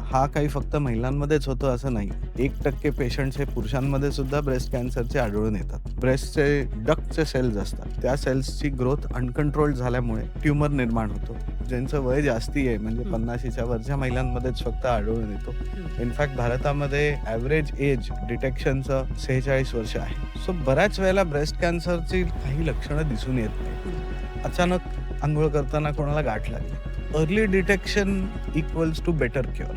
हा काही फक्त महिलांमध्येच होतो असं नाही. 1% पेशंट्स हे पुरुषांमध्ये सुद्धा ब्रेस्ट कॅन्सरचे आढळून येतात. ब्रेस्टचे डक्टचे सेल्स असतात. त्या सेल्सची ग्रोथ अनकंट्रोल्ड झाल्यामुळे ट्यूमर निर्माण होतो. ज्यांचं वय जास्ती आहे म्हणजे हं, 50शीच्या वरच्या महिलांमध्येच फक्त आढळून येतो. हं. इनफॅक्ट भारतामध्ये ॲव्हरेज एज डिटेक्शनचं 46 वर्ष आहे. सो बऱ्याच वेळेला ब्रेस्ट कॅन्सरची काही लक्षणं दिसून येत हं. नाहीत. अचानक अंघोळ करताना कोणाला गाठ लागली. Early detection equals to better cure.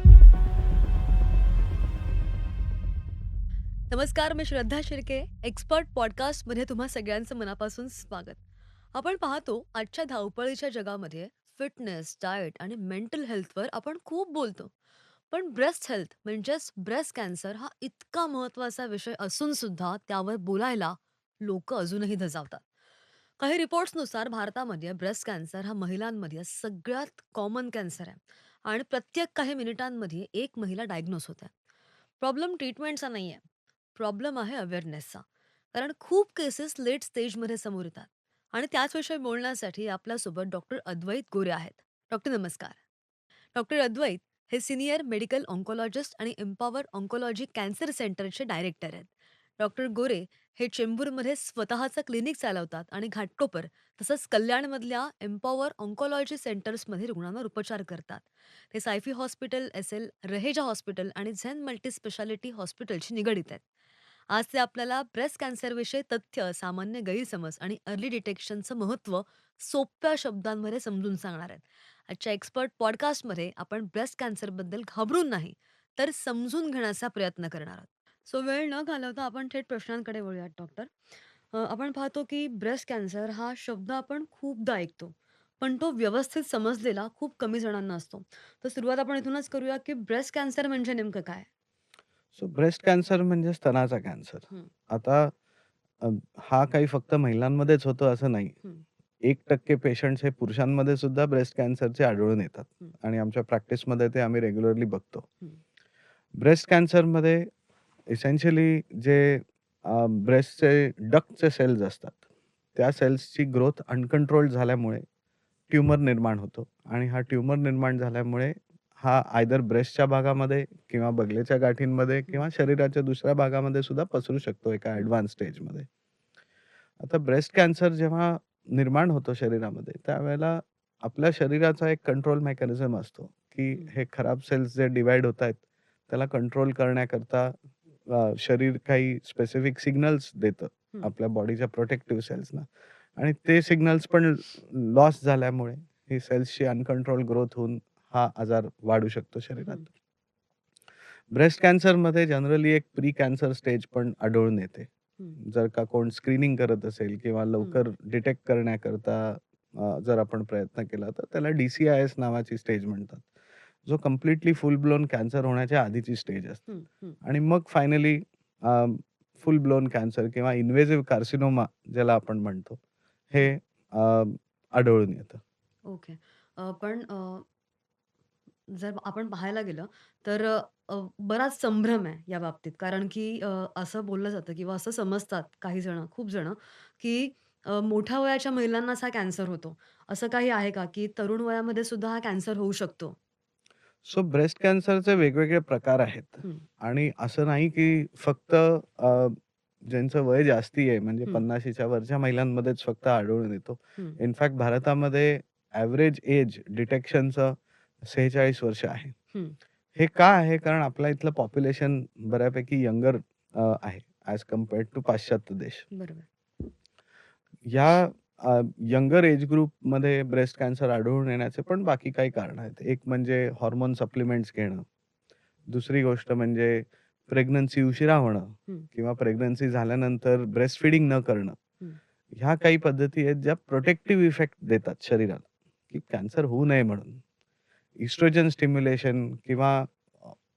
नमस्कार, मी श्रद्धा शिर्के. एक्सपर्ट पॉडकास्टमध्ये तुम्हा सगळ्यांचं मनापासून स्वागत. आपण पाहतो आजच्या धावपळीच्या जगामध्ये फिटनेस, डाएट आणि मेंटल हेल्थवर आपण खूप बोलतो. पण ब्रेस्ट हेल्थ म्हणजेच ब्रेस्ट कॅन्सर हा इतका महत्त्वाचा विषय असून सुद्धा त्यावर बोलायला लोक अजूनही धजावतात. काही रिपोर्ट्सनुसार भारतामध्ये ब्रेस्ट कॅन्सर हा महिलांमध्ये सगळ्यात कॉमन कॅन्सर आहे आणि प्रत्येक काही मिनिटांमध्ये एक महिला डायग्नोस होते. प्रॉब्लेम ट्रीटमेंटचा नाही आहे. प्रॉब्लेम आहे अवेअरनेसचा. कारण खूप केसेस लेट स्टेजमध्ये समोर येतात आणि त्याचविषयी बोलण्यासाठी आपल्यासोबत डॉक्टर अद्वैत गोरे आहेत. डॉक्टर नमस्कार. डॉक्टर अद्वैत हे सिनियर मेडिकल ऑन्कोलॉजिस्ट आणि एम्पॉवर ऑन्कोलॉजी कॅन्सर सेंटरचे डायरेक्टर आहेत. डॉक्टर गोरे हे चेंबूरमध्ये स्वतःचं क्लिनिक चालवतात आणि घाटकोपर तसंच कल्याणमधल्या एम्पॉवर ऑन्कोलॉजी सेंटर्समध्ये रुग्णांवर उपचार करतात. ते Saifee hospital, S L Raheja hospital आणि झेन मल्टी स्पेशालिटी हॉस्पिटलशी निगडीत आहेत. आज ते आपल्याला ब्रेस्ट कॅन्सरविषयी तथ्य, सामान्य गैरसमज आणि अर्ली डिटेक्शनचं महत्त्व सोप्या शब्दांमध्ये समजून सांगणार आहेत. आजच्या एक्सपर्ट पॉडकास्टमध्ये आपण ब्रेस्ट कॅन्सरबद्दल घाबरून नाही, तर समजून घेण्याचा प्रयत्न करणार आहोत. सो वेळ न घालवता आपण थेट प्रश्नांकडे वळूयात डॉक्टर. आपण पाहतो की ब्रेस्ट कॅन्सर हा शब्द आपण खूपदा ऐकतो. पण तो व्यवस्थित समजलेला खूप कमी जणांना असतो. तर सुरुवात आपण इथूनच करूया की ब्रेस्ट कॅन्सर म्हणजे नेमकं काय? सो ब्रेस्ट कॅन्सर म्हणजे स्तनाचा कॅन्सर. हं, आता अ, हा काही फक्त महिलांमध्येच होतो असं नाही. हं, 1% पेशंट्स हे पुरुषांमध्ये सुद्धा ब्रेस्ट कॅन्सरचे आढळून येतात हं, आणि आमच्या प्रॅक्टिसमध्ये ते आम्ही रेग्युलरली बघतो. हं, ब्रेस्ट कॅन्सरमध्ये इसेन्शियली जे ब्रेस्टचे डक्टचे सेल्स असतात, त्या सेल्सची ग्रोथ अनकंट्रोल्ड झाल्यामुळे ट्यूमर निर्माण होतो आणि हा ट्यूमर निर्माण झाल्यामुळे हा आयदर ब्रेस्टच्या भागामध्ये किंवा बगलेच्या गाठींमध्ये हं, किंवा शरीराच्या दुसऱ्या भागामध्ये सुद्धा पसरू शकतो एका हं, ॲडव्हान्स स्टेजमध्ये. आता ब्रेस्ट कॅन्सर जेव्हा निर्माण होतो शरीरामध्ये, त्यावेळेला आपल्या शरीराचा एक कंट्रोल मेकॅनिझम असतो, की हं, हे खराब सेल्स जे डिव्हाईड होतायत, त्याला कंट्रोल करण्याकरता शरीर काही स्पेसिफिक सिग्नल्स देतं हं, आपल्या बॉडीच्या प्रोटेक्टिव्ह सेल्सना आणि ते सिग्नल्स पण लॉस झाल्यामुळे ही सेल्सची अनकंट्रोल ग्रोथ होऊन हा आजार वाढू शकतो शरीरात. हं, ब्रेस्ट कॅन्सरमध्ये जनरली एक प्री कॅन्सर स्टेज पण आढळून येते. हं, जर का कोण स्क्रीनिंग करत असेल किंवा हं. लवकर डिटेक्ट करण्याकरता जर आपण प्रयत्न केला, तर त्याला डी-सी-आय-एस नावाची स्टेज म्हणतात. जो कंप्लीटली फुल ब्लोन कॅन्सर होण्याच्या आधीची स्टेज असते. हं, हं. आणि मग फायनली फुल ब्लोन कॅन्सर किंवा इन्व्हेसिव्ह कार्सिनोमा ज्याला आपण म्हणतो, हे आढळून येतं. ओके. पण जर आपण पाहायला गेलं तर अ, बराच संभ्रम आहे या बाबतीत. कारण की असं बोललं जातं किंवा असं समजतात काही जण, खूप जण, की मोठ्या वयाच्या महिलांनाच हा कॅन्सर होतो. असं काही आहे का, की तरुण वयामध्ये सुद्धा हा कॅन्सर होऊ शकतो? सो ब्रेस्ट कॅन्सरचे वेगवेगळे प्रकार आहेत हं, आणि असं नाही की फक्त ज्यांचं वय जास्ती आहे म्हणजे हं, 50शीच्या वरच्या महिलांमध्येच फक्त आढळून येतो. हं, इनफॅक्ट भारतामध्ये ॲव्हरेज एज डिटेक्शनचं 46 वर्ष आहे. हं. हे का आहे? कारण आपल्या इथलं पॉप्युलेशन बऱ्यापैकी यंगर आहे ॲज कंपेअर्ड टू पाश्चात्य देश. बरोबर. या यंगर एज ग्रुपमध्ये ब्रेस्ट कॅन्सर आढळून येण्याचे पण बाकी काही कारणं आहेत. एक म्हणजे हार्मोन सप्लिमेंट्स घेणं. दुसरी गोष्ट म्हणजे प्रेग्नन्सी उशिरा होणं हं, किंवा प्रेग्नन्सी झाल्यानंतर ब्रेस्ट फीडिंग न करणं. हं, ह्या काही पद्धती आहेत ज्या प्रोटेक्टिव्ह इफेक्ट देतात शरीराला, की कॅन्सर होऊ नये म्हणून. इस्ट्रोजन स्टिम्युलेशन किंवा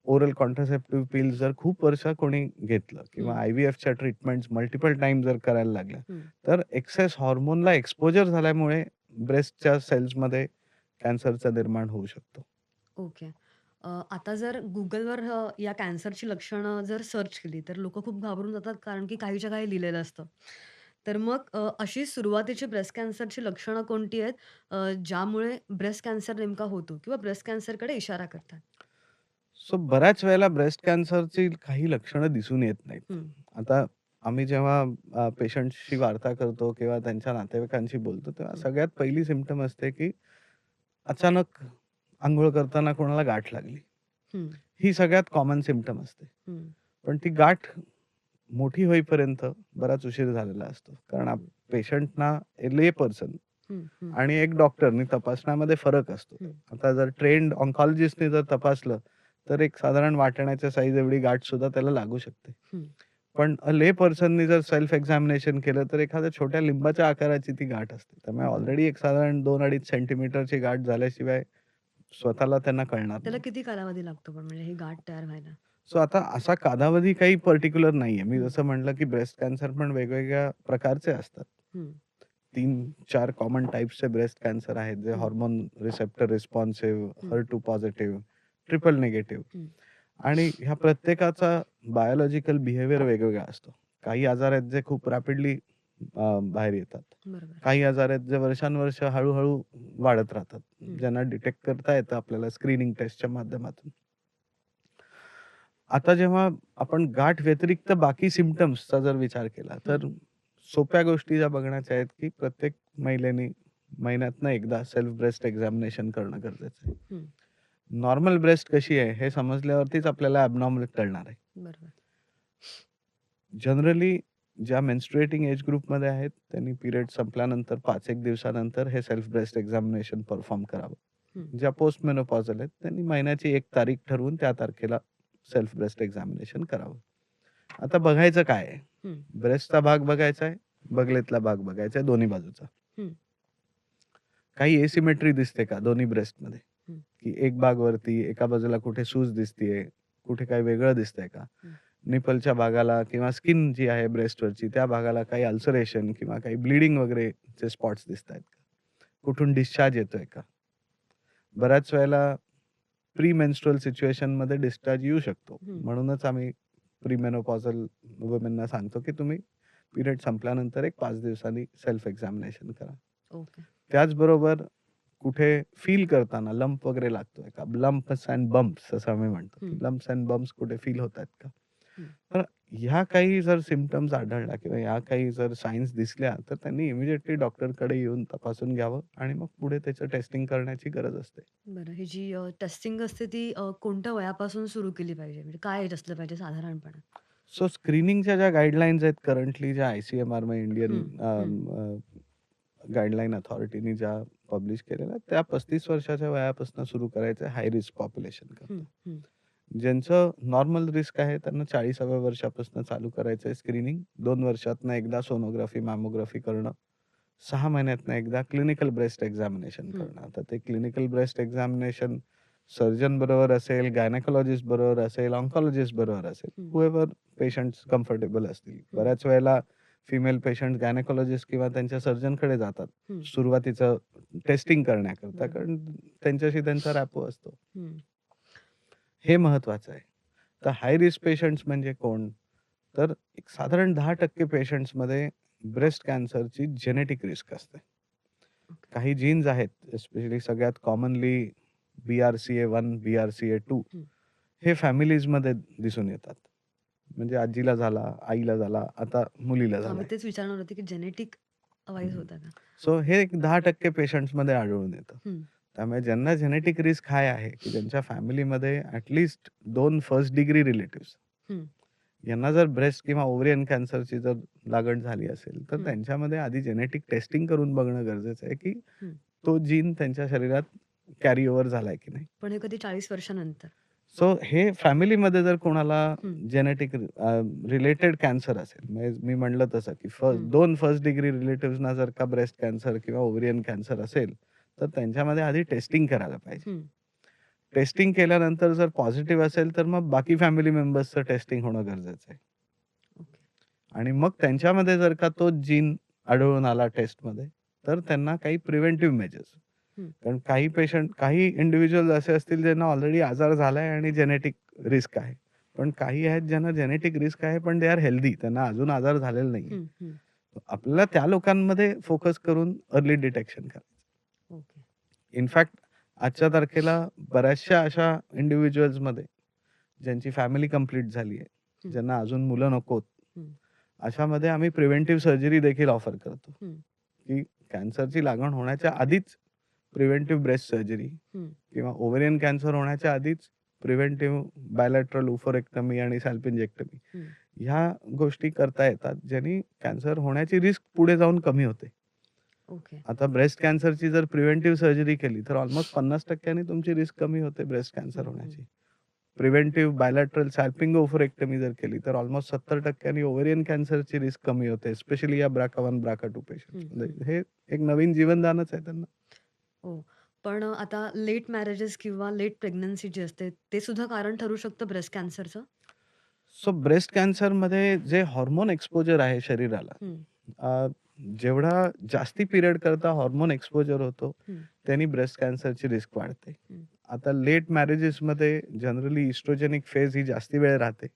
ओरल कॉन्ट्रासेप्टिव्ह पिल्स जर खूप वर्ष कोणी घेतलं किंवा हं, आय-व्ही-एफच्या ट्रीटमेंट्स मल्टिपल टाईम जर करायला लागल्या, हं. तर एक्सेस हार्मोनला एक्सपोजर झाल्यामुळे ब्रेस्टच्या सेल्समध्ये कॅन्सरचं निर्माण होऊ शकतो. ओके. आता जर Googleवर या कॅन्सरची लक्षणं जर सर्च केली, तर लोकं खूप घाबरून जातात, कारण की काहीच्या काही लिहिलेलं असतं. तर मग अशी सुरुवातीची ब्रेस्ट कॅन्सरची लक्षणं कोणती आहेत, ज्यामुळे ब्रेस्ट कॅन्सर नेमका होतो किंवा ब्रेस्ट कॅन्सरकडे इशारा करतात? सो बऱ्याच वेळेला ब्रेस्ट कॅन्सरची काही लक्षणं दिसून येत नाहीत. हं, आता आम्ही जेव्हा पेशंट्सशी वार्ता करतो किंवा त्यांच्या नातेवाईकांशी बोलतो, तेव्हा हं, सगळ्यात पहिली सिम्प्टम असते, की अचानक अंघोळ करताना कोणाला गाठ लागली. हं, ही सगळ्यात कॉमन सिम्प्टम असते. हं, पण ती गाठ मोठी होईपर्यंत बराच उशीर झालेला असतो. कारण हं, पेशंटना ले पर्सन हं, हं, आणि एक डॉक्टरनी तपासण्यामध्ये फरक असतो. हं, आता जर ट्रेन्ड ऑन्कॉलॉजिस्टने जर तपासलं, तर एक साधारण वाटण्याच्या साइज एवढी गाठसुद्धा त्याला लागू शकते. हं. पण ले पर्सननी जर सेल्फ एक्झामिनेशन केलं, तर एखाद्या छोट्या लिंबाच्या आकाराची ती गाठ असते. त्यामुळे बरं. ऑलरेडी एक साधारण 2-2.5 सेंटीमीटरची गाठ झाल्याशिवाय स्वतःला त्यांना कळणार त्याला नाही. किती कालावधी लागतो पण म्हणजे ही गाठ तयार व्हायला? सो आता असा कालावधी काही पर्टिक्युलर नाहीये. मी हं, जसं म्हटलं, की ब्रेस्ट कॅन्सर पण वेगवेगळ्या प्रकारचे असतात. हं, 3-4 कॉमन टाइप्सचे ब्रेस्ट कॅन्सर आहेत, जे हं, हार्मोन रिसेप्टर रिस्पॉन्सिव्ह, हं, HER2 पॉझिटिव्ह, ट्रिपल निगेटिव्ह हं. आणि ह्या प्रत्येकाचा बायोलॉजिकल बिहेवियर वेगवेगळा असतो. काही आजार आहेत जे खूप रॅपिडली बाहेर येतात. बरोबर. काही आजार आहेत जे वर्षानुवर्ष हळू-हळू वाढत राहतात. हं, ज्यांना डिटेक्ट करता येतं आपल्याला स्क्रीनिंग टेस्टच्या माध्यमातून. आता जेव्हा आपण गाठ व्यतिरिक्त बाकी सिम्प्टम्सचा जर विचार केला, हं, तर सोप्या गोष्टी ज्या बघण्याच्या आहेत, की प्रत्येक महिलेने महिन्यातनं एकदा सेल्फ ब्रेस्ट एक्झामिनेशन करणं गरजेचं आहे. हं. नॉर्मल ब्रेस्ट कशी आहे हे समजल्यावरतीच आपल्याला ॲबनॉर्मल कळणार आहे. बरोबर. जनरली ज्या मेन्स्ट्रुएटिंग एज ग्रुपमध्ये आहेत, त्यांनी पिरियड संपल्यानंतर 5-1 दिवसानंतर हे सेल्फ ब्रेस्ट एक्झामिनेशन परफॉर्म करावं. हं, ज्या पोस्ट मेनोपॉजल आहेत, त्यांनी महिन्याची एक तारीख ठरवून त्या तारखेला सेल्फ ब्रेस्ट एक्झामिनेशन करावं. आता बघायचं काय आहे? हं, ब्रेस्टचा भाग बघायचा आहे, बगलेतला भाग बघायचा आहे दोन्ही बाजूचा. हं, काही एसिमेट्री दिसते का दोन्ही ब्रेस्टमध्ये? हं, की एक भाग वरती, एका बाजूला कुठे सूज दिसतीये, कुठे काही वेगळं दिसतंय का? हं, निपलच्या भागाला किंवा स्किन जी आहे ब्रेस्टवरची त्या भागाला काही अल्सरेशन किंवा काही ब्लीडिंग वगैरेचे स्पॉट्स दिसतायत का? कुठून डिस्चार्ज येतोय का? बऱ्याच वेळेला प्री मेन्स्ट्रुअल सिच्युएशनमध्ये डिस्चार्ज येऊ शकतो. हं. म्हणूनच आम्ही प्री-मेनोपॉजल वुमनना सांगतो, की तुम्ही पिरियड संपल्यानंतर एक 5 दिवसांनी सेल्फ एक्झामिनेशन करा. ओके. त्याचबरोबर कुठे फील करताना लंप वगैरे लागतोय का? लंप्स अँड बम्प्स असं आम्ही म्हणतो, की हं, लंप्स अँड बम्प्स कुठे फील होतायत का? हं. तर ह्या काही जर सिम्प्टम्स आढळल्या किंवा ह्या काही जर सायन्स दिसल्या, तर त्यांनी इमिडिएटली डॉक्टरकडे येऊन तपासून घ्यावं आणि मग पुढे त्याचं टेस्टिंग करण्याची गरज असते. बरं ही जी टेस्टिंग असते ती कोणत्या वयापासून सुरू केली पाहिजे? म्हणजे काय एज असलं पाहिजे साधारणपणे? सो स्क्रीनिंगच्या ज्या गाईडलाईन्स आहेत करंटली ज्या ICMR म्हणजे इंडियन हं, हं, गाईडलाईन अथॉरिटीनी ज्या पब्लिश केलेल्या आहेत, त्या 35 वर्षाच्या वयापासून सुरू करायचं हाय रिस्क पॉप्युलेशन हं, करता. हं, ज्यांचं नॉर्मल रिस्क आहे त्यांना 40व्या वर्षापासून चालू करायचं आहे स्क्रीनिंग. 2 वर्षातनं एकदा सोनोग्राफी, मॅमोग्राफी करणं. 6 महिन्यातनं एकदा क्लिनिकल ब्रेस्ट एक्झामिनेशन हं, करणं. आता ते क्लिनिकल ब्रेस्ट एक्झामिनेशन सर्जन बरोबर असेल, गायनेकॉलॉजिस्ट बरोबर असेल, ऑन्कॉलॉजिस्ट बरोबर असेल, हं, हूएव्हर पेशंट्स कम्फर्टेबल असतील. हं, बऱ्याच वेळेला फिमेल पेशंट गायनेकॉलॉजिस्ट किंवा त्यांच्या सर्जनकडे जातात. हं. सुरुवातीचं टेस्टिंग करण्याकरता. बरोबर. कारण त्यांच्याशी त्यांचा रॅपो असतो. हं, हे महत्वाचं आहे. तर हाय रिस्क पेशंट्स म्हणजे कोण? तर एक साधारण 10% पेशंट्समध्ये ब्रेस्ट कॅन्सरची जेनेटिक रिस्क असते. ओके. काही जीन्स आहेत, एस्पेशली सगळ्यात कॉमनली BRCA1, BRCA2 हं. हे फॅमिलीजमध्ये दिसून येतात. म्हणजे आजीला झाला, आईला झाला, आता मुलीला हां, मी झालाय. तेच विचारणार होते, की जेनेटिक वाईज होता का? सो हे एक 10% पेशंट्समध्ये आढळून येतं. हं, त्यामुळे ज्यांना जेनेटिक रिस्क हाय आहे, की ज्यांच्या फॅमिलीमध्ये at least 2 first degree relatives हं, यांना जर ब्रेस्ट किंवा ओव्हरियन कॅन्सरची जर लागण झाली असेल, तर हं, त्यांच्यामध्ये आधी जेनेटिक टेस्टिंग करून बघणं गरजेचं आहे, की हं. तो जीन त्यांच्या शरीरात कॅरी ओव्हर झालाय की नाही. पण हे कधी 40 वर्षानंतर? सो हे फॅमिलीमध्ये जर कोणाला हं, जेनेटिक रिलेटेड कॅन्सर असेल, म्हणजे मी म्हटलं तसं, की हं, 2 फर्स्ट डिग्री रिलेटिव्हजना जर का ब्रेस्ट कॅन्सर किंवा ओव्हरियन कॅन्सर असेल, तर त्यांच्यामध्ये आधी टेस्टिंग करायला पाहिजे. हं. टेस्टिंग केल्यानंतर जर पॉझिटिव्ह असेल, तर मग बाकी फॅमिली मेंबर्सचं टेस्टिंग होणं गरजेचं आहे. ओके. आणि मग त्यांच्यामध्ये जर का तो जीन आढळून आला टेस्टमध्ये, तर त्यांना काही प्रिव्हेंटिव्ह मेजर्स. हं, कारण काही पेशंट काही इंडिव्हिज्युअल्स असे असतील ज्यांना ऑलरेडी आजार झालाय आणि जेनेटिक रिस्क आहे. पण काही आहेत ज्यांना जेनेटिक रिस्क आहे, पण दे आर हेल्दी. त्यांना अजून आजार झालेला नाहीये. हं, हं. आपल्याला त्या लोकांमध्ये फोकस करून अर्ली डिटेक्शन करायचं. ओके. इनफॅक्ट आजच्या तारखेला बऱ्याचशा अशा इंडिव्हिज्युअल्समध्ये ज्यांची फॅमिली कंप्लीट झाली आहे, हं, ज्यांना अजून मुलं नकोत, हं, अशामध्ये आम्ही प्रिव्हेंटिव्ह सर्जरी देखील ऑफर करतो, हं, की कॅन्सरची लागण होण्याच्या आधीच प्रिव्हेंटिव्ह ब्रेस्ट सर्जरी हं, किंवा ओव्हरियन कॅन्सर होण्याच्या आधीच प्रिव्हेंटिव्ह बायलॅटरल ओफोरेक्टमी आणि सॅल्पिंजेक्टमी हं. ह्या गोष्टी करता येतात, ज्यांनी कॅन्सर होण्याची रिस्क पुढे जाऊन कमी होते. ओके. आता ब्रेस्ट कॅन्सरची जर प्रिव्हेंटिव्ह सर्जरी केली, तर ऑलमोस्ट 50% तुमची रिस्क कमी होते ब्रेस्ट कॅन्सर हं, हं, होण्याची. प्रिव्हेंटिव्ह बायलॅटरल सॅल्पिंग ओफोरेक्टमी जर केली, तर ऑलमोस्ट 70% ओव्हरियन कॅन्सरची रिस्क कमी होते, स्पेशली या BRCA1, BRCA2 हं, हं. पेशंट्समध्ये. हे एक नवीन जीवनदानच आहे त्यांना. हो. पण आता लेट मॅरेजेस किंवा लेट प्रेग्नन्सी जी असते, ते सुद्धा कारण ठरू शकतं ब्रेस्ट कॅन्सरचं? सो ब्रेस्ट कॅन्सरमध्ये जे हार्मोन एक्सपोजर आहे शरीराला, हं, अ, जेवढा जास्ती पिरियड करता हार्मोन एक्सपोजर होतो, हं, त्यांनी ब्रेस्ट कॅन्सरची रिस्क वाढते. हं, आता लेट मॅरेजेसमध्ये जनरली इस्ट्रोजेनिक फेज ही जास्ती वेळ राहते.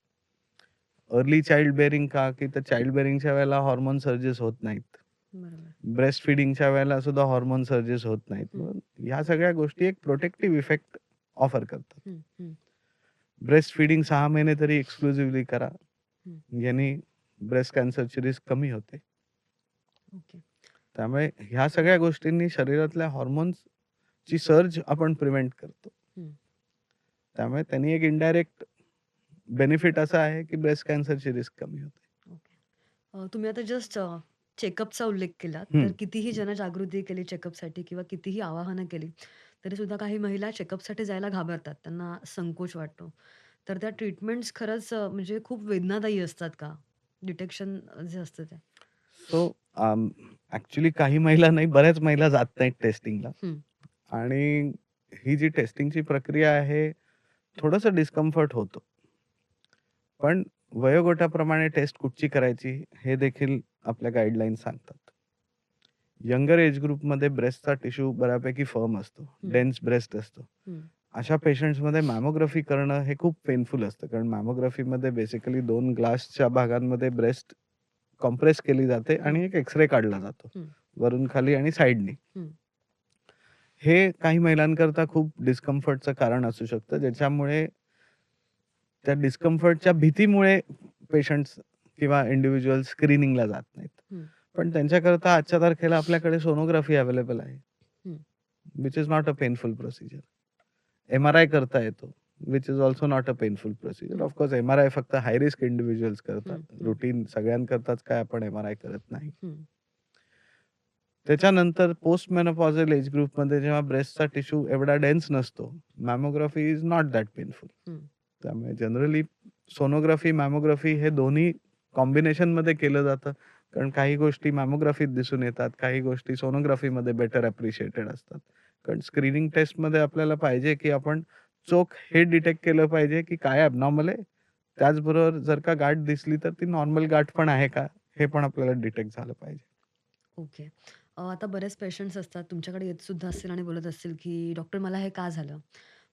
अर्ली चाइल्ड बेअरिंग का, की तर चाइल्ड बेअरिंगच्या वेळेला हार्मोन सर्जेस होत नाहीत. बरोबर. ब्रेस्ट फीडिंगच्या वेळेला सुद्धा हार्मोन सर्जेस होत नाहीत. हं, म्हणून ह्या सगळ्या गोष्टी एक प्रोटेक्टिव्ह इफेक्ट ऑफर करतात. हं, हं, ब्रेस्ट फीडिंग 6 महिने तरी एक्सक्लुझिव्हली करा. हं. यानी ब्रेस्ट कॅन्सरची रिस्क कमी होते. ओके. त्यामुळे ह्या सगळ्या गोष्टींनी शरीरातल्या हार्मोन्सची सर्ज आपण प्रिव्हेंट करतो. हं, त्यामुळे त्यांनी एक इनडायरेक्ट बेनिफिट असा आहे, की ब्रेस्ट कॅन्सरची रिस्क कमी होते. ओके. तुम्ही आता जस्ट चेकअपचा उल्लेख केलात. तर हं. कितीही जनजागृती केली चेकअपसाठी किंवा कितीही आवाहनं केली, तरीसुद्धा काही महिला चेकअपसाठी जायला घाबरतात. त्यांना संकोच वाटतो. तर त्या ट्रीटमेंट्स खरंच म्हणजे खूप वेदनादायी असतात का? डिटेक्शन जे असतं ते? सो काही महिला नाही, बऱ्याच महिला जात नाहीत टेस्टिंगला हं, आणि ही जी टेस्टिंगची प्रक्रिया आहे, थोडंसं डिस्कम्फर्ट होतं. पण वयोगटाप्रमाणे टेस्ट कुठची करायची हे देखील आपल्या गाईडलाईन्स सांगतात. यंगर एज ग्रुपमध्ये ब्रेस्टचा टिश्यू बऱ्यापैकी फर्म असतो, हं, डेन्स ब्रेस्ट असतो. हं, अशा पेशंट्समध्ये मॅमोग्राफी करणं हे खूप पेनफुल असतं. कारण मॅमोग्राफीमध्ये बेसिकली 2 ग्लासच्या भागांमध्ये ब्रेस्ट कॉम्प्रेस केली जाते हं, आणि एक एक्स-रे काढला जातो, हं, वरून खाली आणि साइडनी. हं, हे काही महिलांकरता खूप डिस्कम्फर्टचं कारण असू शकतं, ज्याच्यामुळे त्या डिस्कम्फर्टच्या भीतीमुळे पेशंट्स किंवा इंडिव्हिज्युअल स्क्रीनिंगला जात नाहीत. हं, पण त्यांच्याकरता आजच्या तारखेला आपल्याकडे सोनोग्राफी अवेलेबल आहे, हं, which is not a painful procedure. M-R-I करता येतो, which is also not a painful procedure. हं, ऑफ कोर्स एम-आर-आय फक्त हाय रिस्क इंडिव्हिज्युअल्स करतात. हं, हं, रूटीन सगळ्यांकरताच काय आपण एम-आर-आय करत नाही. हं, त्याच्यानंतर पोस्ट मेनोपॉझल एज ग्रुपमध्ये जेव्हा ब्रेस्टचा टिश्यू एवढा डेन्स नसतो, mammography is not that painful. हं, त्यामुळे जनरली सोनोग्राफी, मॅमोग्राफी हे दोन्ही कॉम्बिनेशनमध्ये केलं जातं. कारण काही गोष्टी मॅमोग्राफीत दिसून येतात, काही गोष्टी सोनोग्राफीमध्ये बेटर अप्रिशिएटेड असतात. कारण स्क्रीनिंग टेस्टमध्ये आपल्याला पाहिजे, की आपण चोख हे डिटेक्ट केलं पाहिजे, की काय ॲबनॉर्मल आहे. त्याचबरोबर जर का गाठ दिसली, तर ती नॉर्मल गाठ पण आहे का? हे पण आपल्याला डिटेक्ट झालं पाहिजे. ओके. आता बरेच पेशंट्स असतात तुमच्याकडे येत सुद्धा असतील आणि बोलत असतील, की "डॉक्टर मला हे का झालं?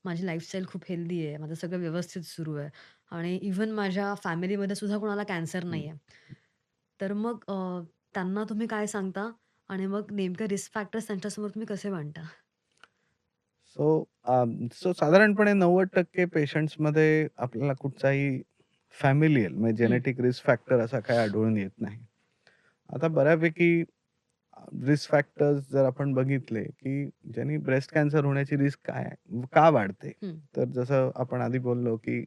माझी लाईफस्टाईल खूप हेल्दी आहे. माझं सगळं व्यवस्थित सुरू आहे आणि इव्हन माझ्या फॅमिलीमध्ये सुद्धा कोणाला कॅन्सर हं. नाहीये." तर मग त्यांना तुम्ही काय सांगता? आणि मग नेमके रिस्क फॅक्टर्स त्यांच्यासमोर तुम्ही कसे मांडता? सो साधारणपणे 90% पेशंट्समध्ये आपल्याला कुठचाही फॅमिलियल म्हणजे हं, जेनेटिक रिस्क फॅक्टर असा काही आढळून येत नाही. आता बऱ्यापैकी रिस्क फॅक्टर्स जर आपण बघितले, की ज्यांनी ब्रेस्ट कॅन्सर होण्याची रिस्क काय आहे? का वाढते? हं, तर जसं आपण आधी बोललो, की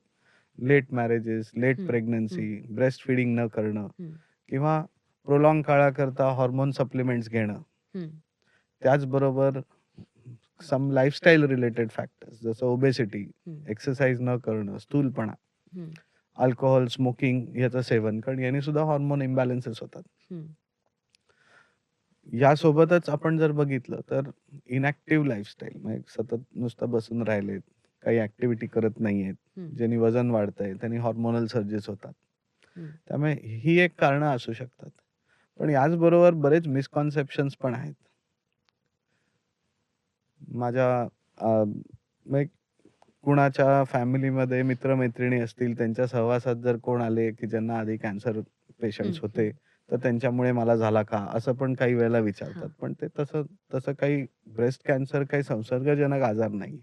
लेट मॅरेजेस, लेट हं, हं, प्रेग्नन्सी, ब्रेस्ट फीडिंग न करणं हं, किंवा प्रोलॉन्ग काळाकरता हार्मोन सप्लिमेंट्स घेणं. हं, त्याचबरोबर सम लाईफस्टाईल रिलेटेड फॅक्टर्स जसं ओबेसिटी, हं, एक्सरसाइज न करणं, स्थूलपणा, हं, अल्कोहल, स्मोकिंग याचं सेवन कारण याने सुद्धा हार्मोन इम्बॅलन्सेस होतात. हं, यासोबतच आपण जर बघितलं तर इनॅक्टिव्ह लाईफस्टाईल म्हणजे सतत नुसतं बसून राहिलेत, काही ॲक्टिव्हिटी करत नाहीयेत, हं, ज्यानी वजन वाढतंय, त्यांनी हार्मोनल सर्जेस होतात. हं, त्यामुळे ही एक कारणं असू शकतात. पण याचबरोबर बरेच मिसकॉन्सेप्शन्स पण आहेत. माझ्या म्हणजे कुणाच्या फॅमिलीमध्ये मित्र-मैत्रिणी असतील, त्यांच्या सहवासात जर कोण आले, की ज्यांना आधी कॅन्सर हं, पेशंट्स हं. होते, तर त्यांच्यामुळे मला झाला का? असं पण काही वेळेला विचारतात. हां. पण ते तसं तसं काही ब्रेस्ट कॅन्सर काही संसर्गजनक आजार नाही.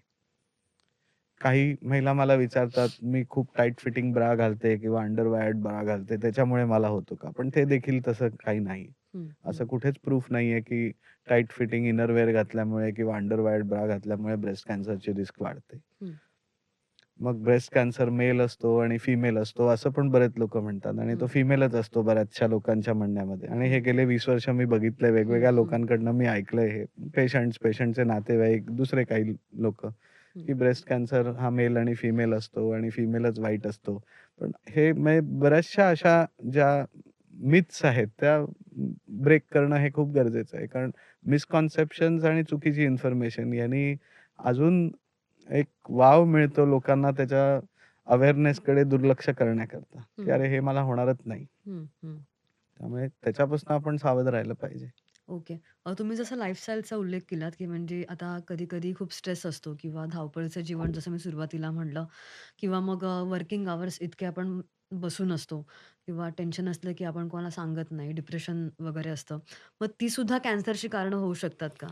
काही महिला मला विचारतात, "मी खूप टाईट फिटिंग ब्रा घालते किंवा अंडरवायर्ड ब्रा घालते, त्याच्यामुळे मला होतो का?" पण ते देखील तसं काही नाही. हं, हं, असं कुठेच प्रूफ नाहीये, की टाईट फिटिंग इनरवेअर घातल्यामुळे किंवा अंडरवायर्ड ब्रा घातल्यामुळे ब्रेस्ट कॅन्सरची रिस्क वाढते. हं, मग ब्रेस्ट कॅन्सर मेल असतो आणि फिमेल असतो असं पण बरेच लोकं म्हणतात आणि तो हं, फिमेलच असतो बऱ्याचशा लोकांच्या म्हणण्यामध्ये आणि हं, हे गेले 20 वर्ष मी बघितलंय हं, वेगवेगळ्या हं, लोकांकडनं मी ऐकलंय हे. पेशंटचे नातेवाईक, दुसरे काही लोकं, हं. की ब्रेस्ट कॅन्सर हा मेल आणि फिमेल असतो आणि फिमेलच वाईट असतो. पण हे म्हणजे बऱ्याचशा अशा ज्या मिथ्स आहेत त्या ब्रेक करणं हे खूप गरजेचं आहे. कारण मिसकन्सेप्शन्स आणि चुकीची इन्फॉर्मेशन यांनी अजून एक वाव मिळतो लोकांना त्याच्या अवेअरनेसकडे दुर्लक्ष करण्याकरता, की हं, अरे हे मला होणारच नाही. हं, हं. त्यामुळे त्याच्यापासून आपण सावध राहिलं पाहिजे. ओके. तुम्ही जसं लाईफस्टाईलचा उल्लेख केलात, की म्हणजे आता कधी-कधी खूप स्ट्रेस असतो किंवा धावपळीचं जीवन जसं मी सुरुवातीला म्हटलं किंवा मग वर्किंग अवर्स इतके आपण बसून असतो किंवा टेन्शन असलं, की आपण कोणाला सांगत नाही, डिप्रेशन वगैरे असतं. मग ती सुद्धा कॅन्सरची कारणं होऊ शकतात का?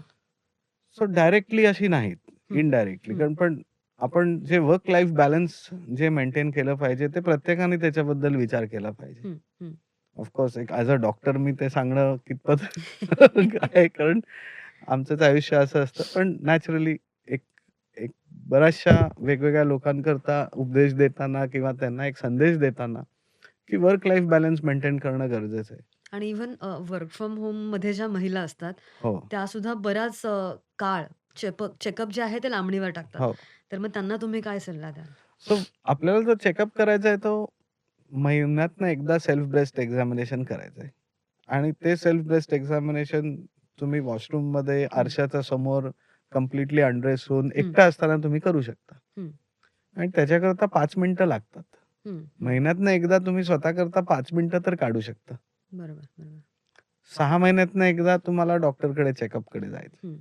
सो डायरेक्टली अशी नाहीत, हं, इनडायरेक्टली. हं, कारण पण आपण जे वर्क लाईफ बॅलन्स जे मेंटेन केलं पाहिजे, ते प्रत्येकाने त्याच्याबद्दल विचार केला पाहिजे. हं, हं. ऑफकोर्स एक ॲज अ डॉक्टर मी ते सांगणं कितपत आहे कारण आमचंच आयुष्य असं असतं. पण नॅचरली एक एक बऱ्याचशा वेगवेगळ्या लोकांकरता उपदेश देताना किंवा त्यांना एक संदेश देताना, की वर्क लाईफ बॅलन्स मेंटेन करणं गरजेचं आहे. आणि इव्हन वर्क फ्रॉम होममध्ये ज्या महिला असतात, हो, त्यासुद्धा बराच काळ चेकअप जे आहे ते लांबणीवर टाकतात. हो. तर मग त्यांना तुम्ही काय सल्ला द्याल? सो आपल्याला जो चेकअप करायचा आहे तो महिन्यातनं एकदा सेल्फ ब्रेस्ट एक्झामिनेशन करायचं आहे. आणि ते सेल्फ ब्रेस्ट एक्झामिनेशन तुम्ही वॉशरूममध्ये हं, आरशाच्या समोर कंप्लीटली अनड्रेस होऊन हं, एकटा असताना तुम्ही करू शकता. हं, आणि त्याच्याकरता 5 मिनिटं लागतात. हं, हं. महिन्यातनं एकदा तुम्ही स्वतःकरता 5 मिनिटं तर काढू शकता. बरोबर, बरोबर. 6 महिन्यातनं एकदा तुम्हाला डॉक्टरकडे चेकअपकडे जायचं हं,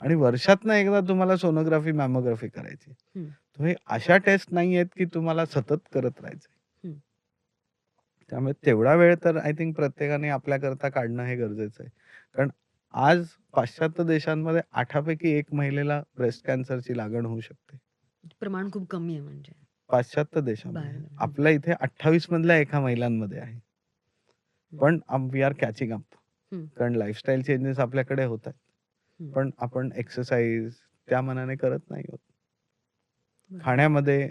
आणि वर्षातनं एकदा तुम्हाला सोनोग्राफी, मॅमोग्राफी करायची. हं, तर हे अशा टेस्ट नाहीयेत, की तुम्हाला सतत करत राहायचंय. हं, त्यामुळे तेवढा वेळ तर आय थिंक प्रत्येकाने आपल्याकरता काढणं हे गरजेचं आहे. कारण आज पाश्चात्य देशांमध्ये 8 पैकी 1 महिलेला ब्रेस्ट कॅन्सरची लागण होऊ शकते. प्रमाण खूप कमी आहे म्हणजे. पाश्चात्य देशामध्ये. बरं, हं, आपल्या इथे 28 मधल्या एका महिलांमध्ये आहे. हं, पण वी आर कॅचिंग अप. हं, कारण लाईफस्टाईल चेंजेस आपल्याकडे होत आहेत. हं. पण आपण एक्सरसाइज त्या मानाने करत नाही आहोत. बरोबर. खाण्यामध्ये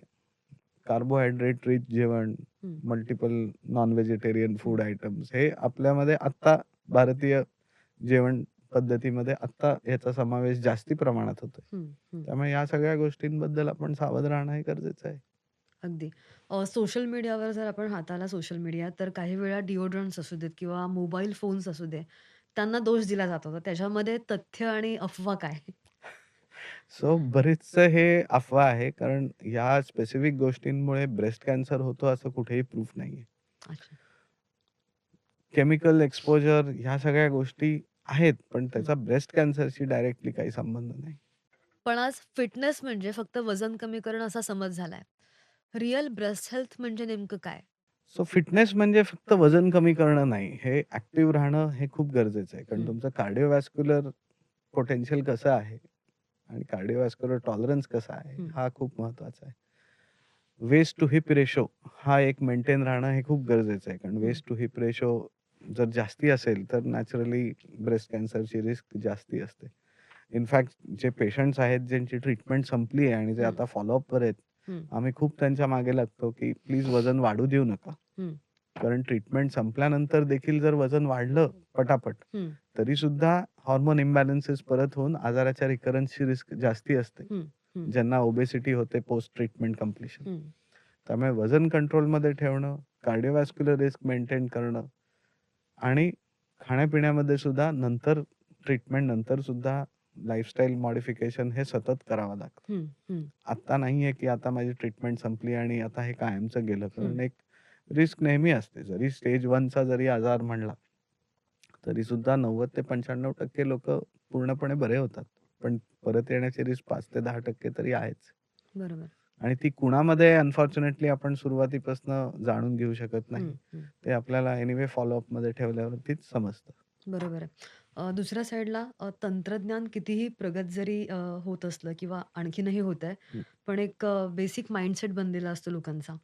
कार्बोहायड्रेट रिच जेवण, हं, मल्टिपल नॉन व्हेजिटेरियन हं, फूड आयटम्स हे आपल्यामध्ये आत्ता भारतीय जेवण पद्धतीमध्ये आत्ता ह्याचा समावेश जास्ती प्रमाणात होतोय. हं, हं. त्यामुळे या सगळ्या गोष्टींबद्दल आपण सावध राहणं हे गरजेचं आहे. अगदी. सोशल मीडियावर जर आपण हाताळला सोशल मीडिया, तर काही वेळा डिओड्रंट्स असू देत किंवा मोबाईल फोन्स असू दे, त्यांना दोष दिला जातो. तर त्याच्यामध्ये तथ्य आणि अफवा काय? सो बरेचसं हे अफवा आहे. कारण ह्या स्पेसिफिक गोष्टींमुळे ब्रेस्ट कॅन्सर होतो असं कुठेही प्रूफ नाहीये. अच्छा. केमिकल एक्सपोजर ह्या सगळ्या गोष्टी आहेत, पण हं. त्याचा ब्रेस्ट कॅन्सरशी डायरेक्टली काही संबंध नाही. पण आज फिटनेस म्हणजे फक्त वजन कमी करणं असा समज झालाय. रिअल ब्रेस्ट हेल्थ म्हणजे नेमकं काय? सो फिटनेस म्हणजे फक्त वजन कमी करणं नाही. हे ॲक्टिव्ह राहणं हे खूप गरजेचं आहे. कारण हं, तुमचं कार्डिओव्हॅस्क्युलर पोटेन्शियल कसं आहे आणि कार्डिओव्हॅस्क्युलर टॉलरन्स कसा आहे, हं, हा खूप महत्त्वाचा आहे. वेस्ट टू हिप रेशो हा एक मेंटेन राहणं हे खूप गरजेचं आहे. कारण हं, वेस्ट टू हिप रेशो जर जास्ती असेल, तर नॅचरली ब्रेस्ट कॅन्सरची रिस्क जास्ती असते. इनफॅक्ट जे पेशंट्स आहेत, ज्यांची ट्रीटमेंट संपली आहे आणि जे हं, आता फॉलोअपवर आहेत, हं, आम्ही खूप त्यांच्या मागे लागतो, की प्लीज वजन वाढू देऊ नका. हं, कारण ट्रीटमेंट संपल्यानंतर देखील जर वजन वाढलं पटापट, हं, तरीसुद्धा हार्मोन इम्बॅलन्सेस परत होऊन आजाराच्या रिकरन्सची रिस्क जास्ती असते. हं, हं, ज्यांना ओबेसिटी होते पोस्ट ट्रीटमेंट कंप्लीशन. हं, त्यामुळे वजन कंट्रोलमध्ये ठेवणं, कार्डिओव्हॅस्क्युलर रिस्क मेंटेन करणं आणि खाण्यापिण्यामध्ये सुद्धा नंतर ट्रीटमेंट नंतर सुद्धा लाईफस्टाईल मॉडिफिकेशन हे सतत करावं लागतं. हं, हं, आता नाहीये, की आता माझी ट्रीटमेंट संपली आणि आता हे कायमचं गेलं. हं. कारण एक रिस्क नेहमी असते. जरी स्टेज 1 चा जरी आजार म्हणला, तरीसुद्धा 90% ते 95% लोकं पूर्णपणे बरे होतात. पण परत येण्याची रिस्क 5% ते 10% तरी आहेच. बरोबर. आणि ती कुणामध्ये अनफॉर्च्युनेटली आपण सुरुवातीपासून जाणून घेऊ शकत हं, नाही. हं. ते आपल्याला एनिवे फॉलोअपमध्ये ठेवल्यावरतीच समजतं. बरोबर आहे. दुसऱ्या साईडला तंत्रज्ञान कितीही प्रगत जरी होत असलं किंवा आणखीनही होतंय, हं. पण एक बेसिक माइंडसेट बनलेला असतो लोकांचा,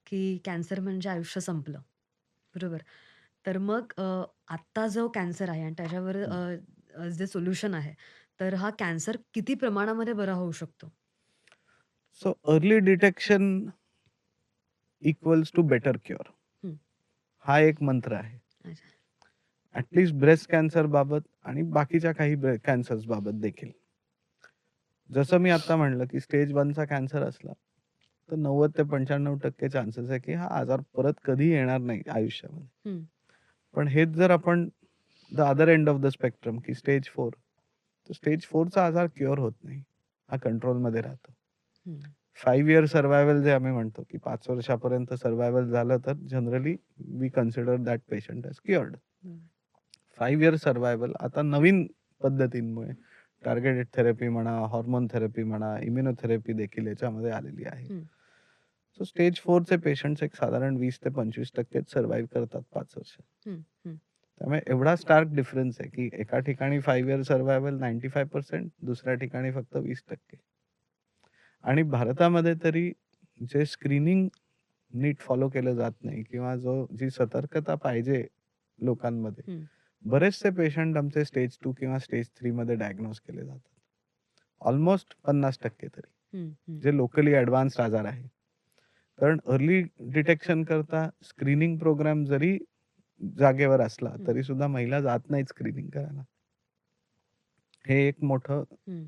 की कॅन्सर म्हणजे आयुष्य संपलं. बरोबर. तर मग आत्ता जो कॅन्सर आहे आणि त्याच्यावर हं. जे सोल्युशन आहे, तर हा कॅन्सर किती प्रमाणामध्ये बरा होऊ शकतो? So early detection equals to better cure. हं. हा एक मंत्र आहे. अच्छा. ॲट ब्रेस्ट कॅन्सर बाबत आणि बाकीच्या काही कॅन्सर्स बाबत देखील. जसं मी आता म्हणलं, की स्टेज 1चा कॅन्सर असला, तर 90 ते 95% चान्सेस आहे, की हा आजार परत कधी येणार नाही आयुष्यामध्ये. हं, पण हेच जर आपण the other end of the spectrum, की स्टेज 4, तर स्टेज 4चा आजार क्युअर होत नाही. हा कंट्रोलमध्ये राहतो. हं, 5 इयर सर्व्हायव्हल जे आम्ही म्हणतो, की 5 वर्षापर्यंत सर्व्हायव्हल झालं, तर generally we consider that patient as cured. हं, 5 इयर सर्व्हायव्हल आता नवीन पद्धतींमुळे टार्गेटेड थेरपी म्हणा, हॉर्मोन थेरपी म्हणा, इम्युनोथेरपी देखील याच्यामध्ये आलेली आहे. हं, सो स्टेज 4चे पेशंट्स एक साधारण 20 ते 25% सर्व्हाईव्ह करतात 5 वर्ष. हं, हं, त्यामुळे एवढा स्टार्क डिफरन्स आहे, की एका ठिकाणी 5 इयर सर्व्हायव्हल 95%, दुसऱ्या ठिकाणी फक्त 20%. आणि भारतामध्ये तरी जे स्क्रीनिंग नीट फॉलो केलं जात नाही किंवा जी सतर्कता पाहिजे लोकांमध्ये, हं, बरेचसे पेशंट आमचे स्टेज 2 किंवा स्टेज 3 मध्ये डायग्नोज केले जातात. ऑलमोस्ट 50% तरी, हं, हं, जे लोकली ॲडव्हान्स्ड आजार आहे. कारण अर्ली डिटेक्शन करता स्क्रीनिंग प्रोग्राम जरी जागेवर असला, हं, तरी सुद्धा महिला जात नाहीत स्क्रीनिंग करायला. हे एक मोठं हं.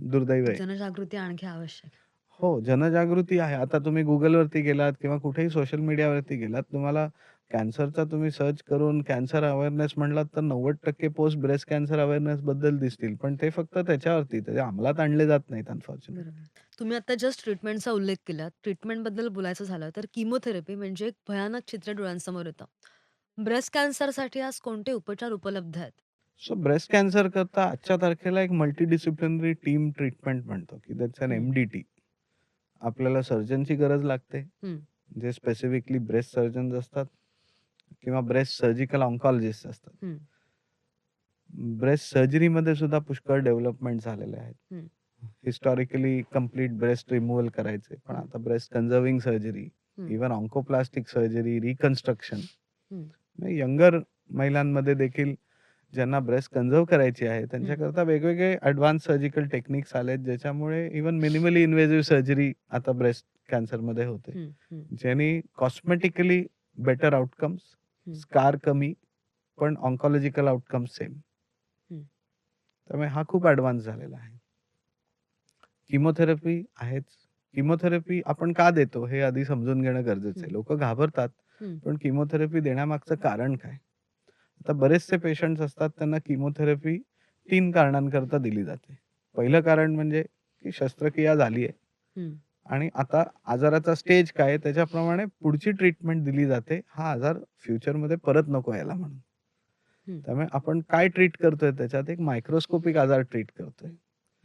दुर्दैव आहे. जनजागृती आणखी आवश्यक आहे. हो, जनजागृती आहे. आता तुम्ही Googleवरती गेलात किंवा कुठेही सोशल मीडियावरती गेलात, तुम्हाला कॅन्सरचा तुम्ही सर्च करून कॅन्सर अवेअरनेस म्हणलात, तर 90% पोस्ट ब्रेस्ट कॅन्सर अवेअरनेसबद्दल दिसतील. पण ते फक्त त्याच्यावरती, ते अंमलात आणले जात नाहीत अनफॉर्च्युनेटली. बरोबर. तुम्ही आता जस्ट ट्रीटमेंटचा उल्लेख केलात. ट्रीटमेंटबद्दल बोलायचं झालं तर किमोथेरपी म्हणजे एक भयानक चित्र डोळ्यांसमोर येतं. ब्रेस्ट कॅन्सरसाठी आज कोणते उपचार उपलब्ध आहेत? सो ब्रेस्ट कॅन्सर करता आजच्या तारखेला एक मल्टीडिसिप्लिनरी टीम ट्रीटमेंट म्हणतो, की दॅट्स अन हं, एम-डी-टी. आपल्याला सर्जनची गरज लागते, हं, जे स्पेसिफिकली ब्रेस्ट सर्जन्स असतात किंवा ब्रेस्ट सर्जिकल ऑन्कॉलॉजिस्ट असतात. हं, ब्रेस्ट सर्जरीमध्ये सुद्धा पुष्कळ डेव्हलपमेंट झालेले आहेत. हं, हिस्टॉरिकली कंप्लीट ब्रेस्ट रिमूव्हल करायचे. पण हं, आता ब्रेस्ट कन्झर्व्हिंग सर्जरी, हं, इव्हन ऑन्कोप्लास्टिक सर्जरी, रिकन्स्ट्रक्शन, हं, यंगर महिलांमध्ये देखील ज्यांना ब्रेस्ट कन्झर्व्ह करायची आहे, हं, त्यांच्याकरता वेगवेगळे ॲडव्हान्स सर्जिकल टेक्निक्स आलेत, ज्याच्यामुळे इव्हन मिनिमली इन्व्हेसिव्ह सर्जरी आता ब्रेस्ट कॅन्सरमध्ये होते. हं, हं, ज्यानी कॉस्मेटिकली बेटर आउटकम्स, हं, स्कार कमी, पण ऑन्कॉलॉजिकल आउटकम्स सेम. हं, त्यामुळे हा खूप ॲडव्हान्स झालेला आहे. किमोथेरपी आहेच. किमोथेरपी आपण का देतो हे आधी समजून घेणं गरजेचं हं, आहे. लोकं घाबरतात, हं, पण किमोथेरपी देण्यामागचं कारण काय? आता बरेचसे पेशंट्स असतात, त्यांना किमोथेरपी 3 कारणांकरता दिली जाते. पहिलं कारण म्हणजे की शस्त्रक्रिया झाली आहे हं, आणि आता आजाराचा स्टेज काय आहे त्याच्याप्रमाणे पुढची ट्रीटमेंट दिली जाते. हा आजार फ्युचरमध्ये परत नको यायला म्हणून. हं, त्यामुळे आपण काय ट्रीट करतोय त्याच्यात एक मायक्रोस्कोपिक आजार ट्रीट करतोय.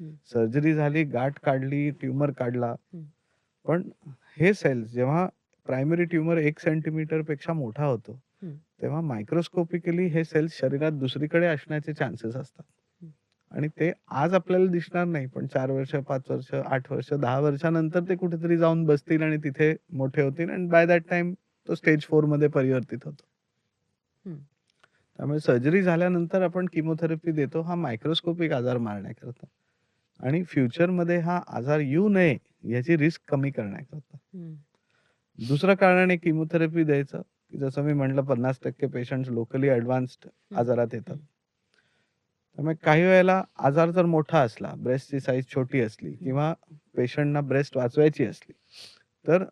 हं, सर्जरी झाली, गाठ काढली, ट्यूमर काढला. हं, पण हे सेल्स जेव्हा प्रायमरी ट्यूमर 1 सेंटीमीटरपेक्षा मोठा होतो, हं, तेव्हा मायक्रोस्कोपिकली हे सेल्स शरीरात दुसरीकडे असण्याचे चान्सेस असतात. हं, आणि ते आज आपल्याला दिसणार नाही, पण 4 वर्ष, 5 वर्ष, 8 वर्ष, 10 वर्षानंतर ते कुठेतरी जाऊन बसतील आणि तिथे मोठे होतील आणि बाय दॅट टाईम तो स्टेज 4 मध्ये परिवर्तित होतो. हं, त्यामुळे सर्जरी झाल्यानंतर आपण किमोथेरपी देतो, हा मायक्रोस्कोपिक आजार मारण्याकरता आणि फ्युचरमध्ये हा आजार येऊ नये याची रिस्क कमी करण्याकरता. हं, दुसरं कारण आहे किमोथेरपी द्यायचं, की जसं मी म्हटलं 50% पेशंट्स लोकली ॲडव्हान्स्ड हं, आजारात येतात. हं, त्यामुळे काही वेळेला आजार जर मोठा असला, ब्रेस्टची साईज छोटी असली हं, किंवा पेशंटना ब्रेस्ट वाचवायची असली, तर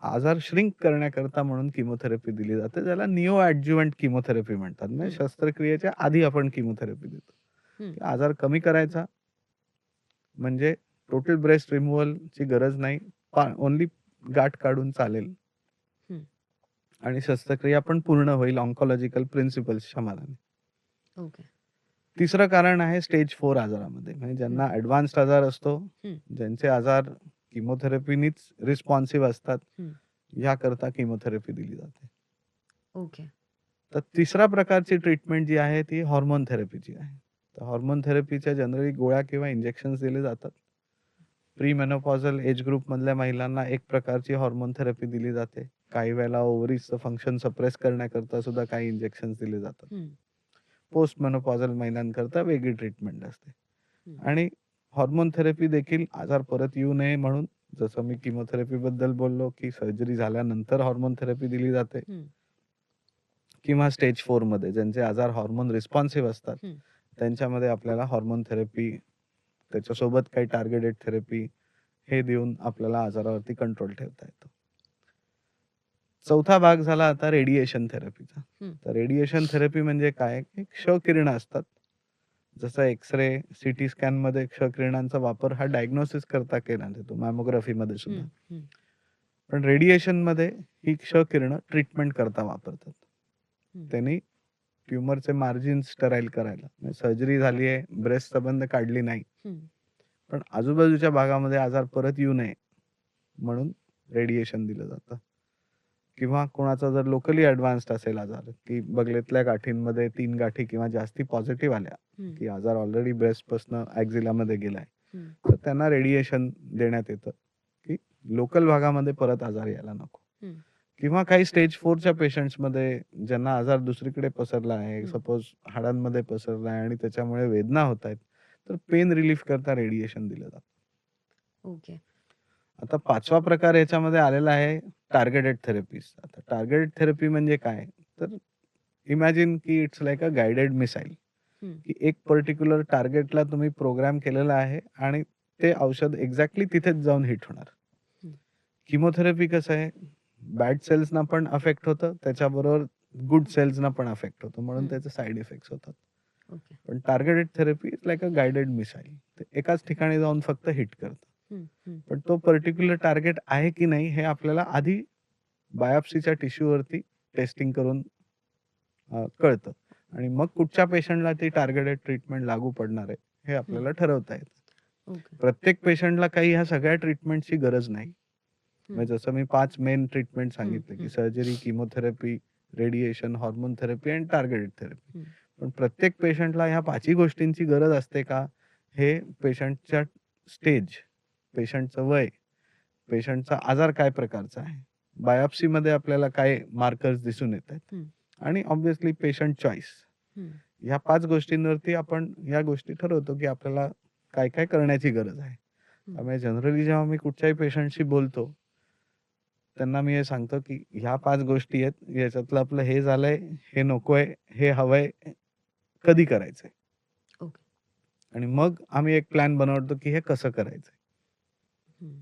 आजार श्रिंक करण्याकरता म्हणून किमोथेरपी दिली जाते. ज्याला निओ ॲड्ज्युव्हंट किमोथेरपी म्हणतात. म्हणजे हं, शस्त्रक्रियेच्या आधी आपण किमोथेरपी देतो. हं, की आजार कमी करायचा म्हणजे टोटल ब्रेस्ट रिमूव्हलची गरज नाही. ओन्ली गाठ काढून चालेल हं. आणि शस्त्रक्रिया पण पूर्ण होईल ऑन्कॉलॉजिकल प्रिन्सिपल्सच्या मानाने. ओके. तिसरं कारण आहे स्टेज 4 आजारामध्ये. म्हणजे हं, ज्यांना ॲडव्हान्स्ड आजार असतो, हं, ज्यांचे आजार किमोथेरपीनीच रिस्पॉन्सिव्ह असतात, हं. याकरता किमोथेरपी दिली जाते. ओके. तर तिसरा प्रकारची ट्रीटमेंट जी आहे ती हॉर्मोन थेरपीची आहे. तर हॉर्मोन थेरपीच्या जनरली गोळ्या किंवा इंजेक्शन्स दिले जातात. प्री मेनोपॉजल एज ग्रुपमधल्या महिलांना एक प्रकारची हॉर्मोन थेरपी दिली जाते. काही वेळेला ओव्हरीजचं फंक्शन सप्रेस करण्याकरता सुद्धा काही इंजेक्शन्स दिले जातात. हं, पोस्ट मेनोपॉजल महिलांकरता वेगळी ट्रीटमेंट असते. हं, आणि हॉर्मोन थेरपी देखील आजार परत येऊ नये म्हणून, जसं मी किमोथेरपीबद्दल बोललो, की सर्जरी झाल्यानंतर हॉर्मोन थेरपी दिली जाते हं, किंवा स्टेज 4 मध्ये ज्यांचे आजार हॉर्मोन रिस्पॉन्सिव्ह असतात, हं. त्यांच्यामध्ये आपल्याला हॉर्मोन थेरपी, त्याच्यासोबत काही टार्गेटेड थेरपी हे देऊन आपल्याला आजारावरती कंट्रोल ठेवता येतो. चौथा भाग झाला आता रेडिएशन थेरपीचा. हं. तर रेडिएशन थेरपी म्हणजे काय? की क्षकिरणं असतात. जसं एक्स-रे, सीटी स्कॅनमध्ये क्षकिरणांचा वापर हा डायग्नोसिस करता केला जातो, मॅमोग्राफीमध्ये सुद्धा. हं, हं, पण रेडिएशनमध्ये ही क्षकिरणं ट्रीटमेंट करता वापरतात. हं, त्यांनी ट्युमरचे मार्जिन स्टराईल करायला, म्हणजे सर्जरी झाली आहे, ब्रेस्ट संबंध काढली नाही, हं, पण आजूबाजूच्या भागामध्ये आजार परत येऊ नये म्हणून रेडिएशन दिलं जातं. किंवा कोणाचा जर लोकली ॲडव्हान्स्ड असेल आजार, की बगलेतल्या गाठींमध्ये 3 गाठी किंवा जास्ती पॉझिटिव्ह आल्या, हं, की आजार ऑलरेडी ब्रेस्टपासनं ॲक्झिलामध्ये गेलाय, हं, तर त्यांना रेडिएशन देण्यात येतं, की लोकल भागामध्ये परत आजार यायला नको. हं, किंवा काही स्टेज 4च्या पेशंट्समध्ये ज्यांना आजार दुसरीकडे पसरला आहे, हं. सपोज हाडांमध्ये पसरला आहे आणि त्याच्यामुळे वेदना होत आहेत, तर पेन रिलीफ करता रेडिएशन दिलं जातं. ओके. आता 5वा प्रकार याच्यामध्ये आलेला आहे टार्गेटेड थेरपीज. आता टार्गेटेड थेरपी म्हणजे काय? तर इमॅजिन की it's like a guided missile, हं, की एक पर्टिक्युलर टार्गेटला तुम्ही प्रोग्राम केलेला आहे आणि ते औषध एक्झॅक्टली तिथेच जाऊन हिट होणार. हं, किमोथेरपी कसं आहे, बॅड सेल्सना पण अफेक्ट होतं, त्याच्याबरोबर गुड सेल्सना पण अफेक्ट होतं, म्हणून हं. त्याचे साइड इफेक्ट्स होतात. ओके. पण targeted therapy is like a guided missile. ते एकाच ठिकाणी जाऊन फक्त हिट करतं. हं, हं, पण तो पर्टिक्युलर टार्गेट आहे की नाही हे आपल्याला आधी बायोप्सीच्या टिश्यूवरती टेस्टिंग करून कळतं आणि मग कुठच्या पेशंटला ती टार्गेटेड ट्रीटमेंट लागू पडणार आहे, हे हं. आपल्याला ठरवता येतं. ओके. प्रत्येक पेशंटला काही ह्या सगळ्या ट्रीटमेंटची गरज नाही. हं, म्हणजे जसं मी 5 मेन ट्रीटमेंट हं, सांगितले, की हं, surgery, chemotherapy, radiation, hormone therapy आणि टार्गेटेड थेरपी. हं, पण प्रत्येक पेशंटला ह्या 5ही गोष्टींची गरज असते का? हे पेशंटच्या स्टेज, पेशंटचं वय, पेशंटचा आजार काय प्रकारचा आहे, बायोप्सीमध्ये आपल्याला काय मार्कर्स दिसून येतायत हं, आणि ऑब्व्हियसली पेशंट चॉईस. हं, ह्या 5 गोष्टींवरती आपण ह्या गोष्टी ठरवतो, की आपल्याला काय-काय करण्याची गरज आहे. हं, त्यामुळे जनरली जेव्हा मी कुठच्याही पेशंटशी बोलतो, त्यांना मी हे सांगतो, की ह्या 5 गोष्टी आहेत, याच्यातलं आपलं हे झालंय, हे नकोय, हे हवंय, कधी करायचंय? ओके. आणि मग आम्ही एक प्लॅन बनवतो, की हे कसं करायचंय? हं,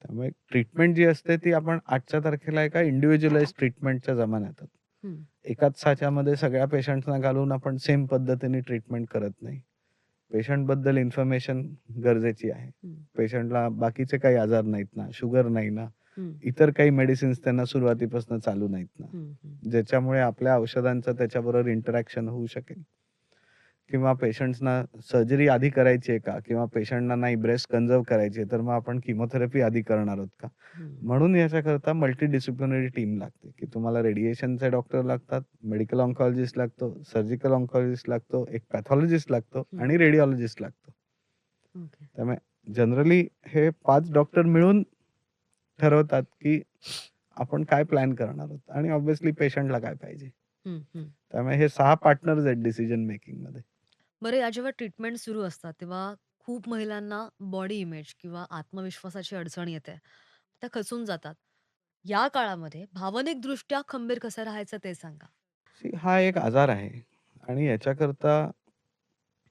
त्यामुळे ट्रीटमेंट जी असते ती आपण आजच्या तारखेला एका इंडिव्हिज्युअलाइज्ड ट्रीटमेंटच्या जमान्यात आहोत. हं, एकाच साच्यामध्ये सगळ्या पेशंट्सना घालून आपण सेम पद्धतीने ट्रीटमेंट करत नाही. पेशंटबद्दल इन्फॉर्मेशन गरजेची आहे. हं, पेशंटला बाकीचे काही आजार नाहीत ना, शुगर नाही ना, हं, इतर काही मेडिसिन्स त्यांना सुरुवातीपासून चालू नाहीत ना, हं, हं, ज्याच्यामुळे आपल्या औषधांचं त्याच्याबरोबर इंटरॅक्शन होऊ शकेल. किंवा पेशंट्सना सर्जरी आधी करायची आहे का? किंवा पेशंटना नाही ब्रेस्ट कन्झर्व्ह करायची आहे, तर मग आपण किमोथेरपी आधी करणार आहोत का? हं, म्हणून याच्याकरता मल्टीडिसिप्लिनरी टीम लागते, की तुम्हाला रेडिएशनचे डॉक्टर लागतात, मेडिकल ऑन्कॉलॉजिस्ट लागतो, सर्जिकल ऑन्कॉलॉजिस्ट लागतो, एक पॅथॉलॉजिस्ट लागतो हं. आणि रेडिओलॉजिस्ट लागतो. ओके. त्यामुळे जनरली हे 5 डॉक्टर मिळून ठरवतात, की आपण काय प्लॅन करणार आहोत आणि ऑब्व्हियसली पेशंटला काय पाहिजे. हं, हं. त्यामुळे हे 6 पार्टनर्स आहेत डिसिजन मेकिंगमध्ये. बरं या जेव्हा ट्रीटमेंट सुरू असतात, तेव्हा खूप महिलांना बॉडी इमेज किंवा आत्मविश्वासाची अडचण येते. त्या खचून जातात. या काळामध्ये भावनिकदृष्ट्या खंबीर कसं राहायचं ते सांगा? हा एक आजार आहे आणि याच्याकरता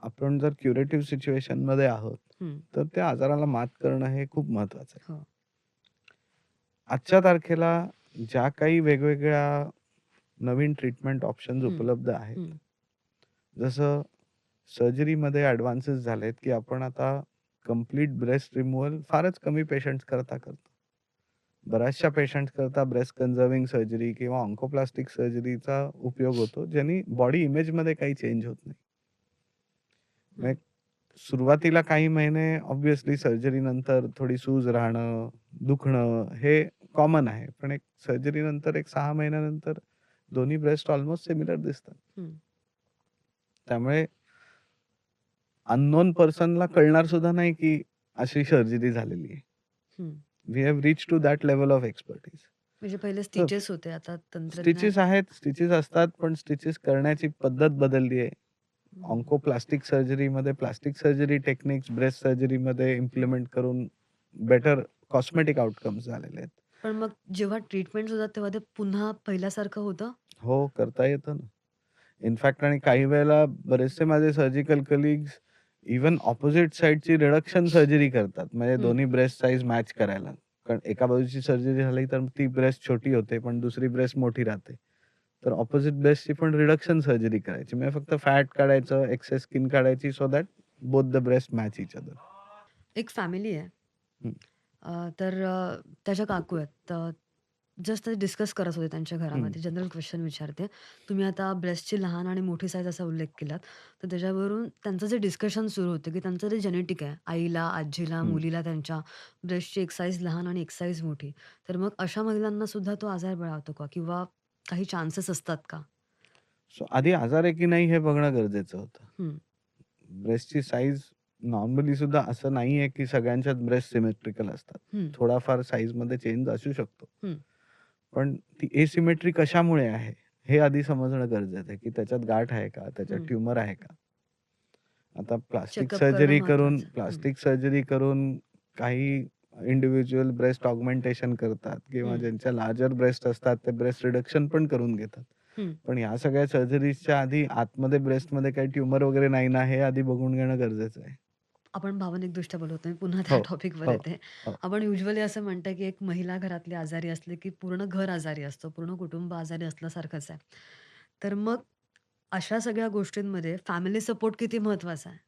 आपण जर क्युरेटिव्ह सिच्युएशनमध्ये आहोत, हं. तर त्या आजाराला मात करणं हे खूप महत्वाचं आहे. हो. आजच्या तारखेला ज्या काही वेगवेगळ्या नवीन ट्रीटमेंट ऑप्शन्स हं, उपलब्ध आहेत, हं, जसं सर्जरीमध्ये ॲडव्हान्सेस झालेत, की आपण आता कंप्लीट ब्रेस्ट रिमूव्हल फारच कमी पेशंट्स करता करतो. बऱ्याचशा पेशंट्स करता ब्रेस्ट कन्झर्व्हिंग सर्जरी किंवा ऑन्कोप्लास्टिक सर्जरीचा उपयोग होतो, ज्यानी बॉडी इमेजमध्ये काही चेंज होत नाही. हं, म्हणजे सुरुवातीला काही महिने ऑब्व्हियसली सर्जरीनंतर थोडी सूज राहणं, दुखणं हे कॉमन आहे. पण एक सर्जरीनंतर एक 6 महिन्यानंतर दोन्ही ब्रेस्ट ऑलमोस्ट सिमिलर दिसतात. हं, त्यामुळे अननोन पर्सनला कळणार सुद्धा नाही की अशी सर्जरी झालेली आहे. हं. We have reach to that level of expertise. म्हणजे पहिले तर स्टिचेस होते, आता तंत्रज्ञान. स्टिचेस आहेत, स्टिचेस असतात, पण स्टिचेस करण्याची पद्धत बदलली आहे. हं. ऑन्कोप्लास्टिक सर्जरीमध्ये प्लास्टिक सर्जरी टेक्निक्स ब्रेस्ट सर्जरीमध्ये इम्प्लिमेंट करून बेटर कॉस्मेटिक आउटकम्स झालेले आहेत. पण मग जेव्हा ट्रीटमेंट होतात तेव्हा ते पुन्हा पहिल्यासारखं होतं? हो, करता येतं ना. इनफॅक्ट आणि काही वेळेला बरेचसे माझे सर्जिकल कलीग्स इव्हन ऑपोझिट साइडची रिडक्शन सर्जरी करतात. म्हणजे हं. दोन्ही ब्रेस्ट साइज मॅच करायला. कारण एका बाजूची सर्जरी झाली तर ती ब्रेस्ट छोटी होते, पण दुसरी ब्रेस्ट मोठी राहते. तर ऑपोझिट ब्रेस्टची पण रिडक्शन सर्जरी करायची. म्हणजे फक्त फॅट काढायचं, एक्सेस स्किन काढायची so that both the breast match each other. एक फॅमिली आहे. हं, तर त्याच्या काकू आहेत. तर जस्ट ते डिस्कस करत होते त्यांच्या हं, घरामध्ये. जनरल क्वेश्चन विचारते. तुम्ही आता ब्रेस्टची लहान आणि मोठी साईज असा उल्लेख केलात. तर त्याच्यावरून त्यांचं जे डिस्कशन सुरू होतं, की त्यांचं ते जेनेटिक आहे. आईला, आजीला, हं. मुलीला त्यांच्या ब्रेस्टची एक साईज लहान आणि एक साईज मोठी. तर मग अशा महिलांना सुद्धा तो आजार बळावतो का? किंवा काही चान्सेस असतात का? सो आधी आजार आहे की नाही हे बघणं गरजेचं होतं. हं, ब्रेस्टची साईज नॉर्मली सुद्धा असं नाहीये की सगळ्यांच्याच ब्रेस्ट सिमेट्रिकल असतात. हं, थोडाफार साईजमध्ये चेंज असू शकतो. हं, पण ती एसिमेट्री कशामुळे आहे? हे आधी समजणं गरजेचं आहे, की त्याच्यात गाठ आहे का? त्याच्यात हं. ट्यूमर आहे का? आता चेकअप करणं महत्वाचं आहे. हं, प्लास्टिक सर्जरी करून काही इंडिव्हिज्युअल ब्रेस्ट ऑगमेंटेशन करतात किंवा हं, ज्यांच्या लार्जर ब्रेस्ट असतात ते ब्रेस्ट रिडक्शन पण करून घेतात. हं. पण ह्या सगळ्या सर्जरीजच्या आधी आतमध्ये ब्रेस्टमध्ये काही ट्यूमर वगैरे नाही ना, हे आधी बघून घेणं गरजेचं आहे. आपण भावनिकदृष्ट्या बोलत नाही. पुन्हा त्या हो, टॉपिकवर हो, येते. हो. आपण युजुअली असं म्हणतो, की एक महिला घरातली आजारी असली, की पूर्ण घर आजारी असतं, पूर्ण कुटुंब आजारी असल्यासारखंच आहे. तर मग अशा सगळ्या गोष्टींमध्ये फॅमिली सपोर्ट किती महत्वाचा आहे?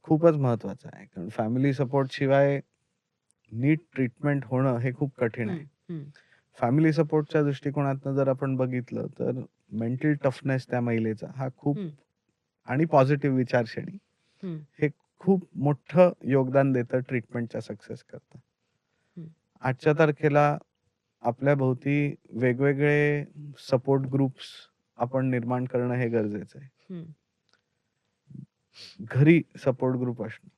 खूपच महत्वाचं आहे. कारण फॅमिली सपोर्ट शिवाय नीट ट्रीटमेंट होणं हे खूप कठीण हं, आहे. हं, फॅमिली सपोर्टच्या दृष्टिकोनातनं जर आपण बघितलं तर मेंटल टफनेस त्या महिलेचा हा खूप हं, आणि पॉझिटिव्ह विचारसरणी हं, हे खूप मोठं योगदान देतं ट्रीटमेंटच्या सक्सेस करता. हं, आजच्या तारखेला आपल्या भोवती वेगवेगळे सपोर्ट ग्रुप्स आपण निर्माण करणं हे गरजेचं आहे. हं, घरी सपोर्ट ग्रुप असणं,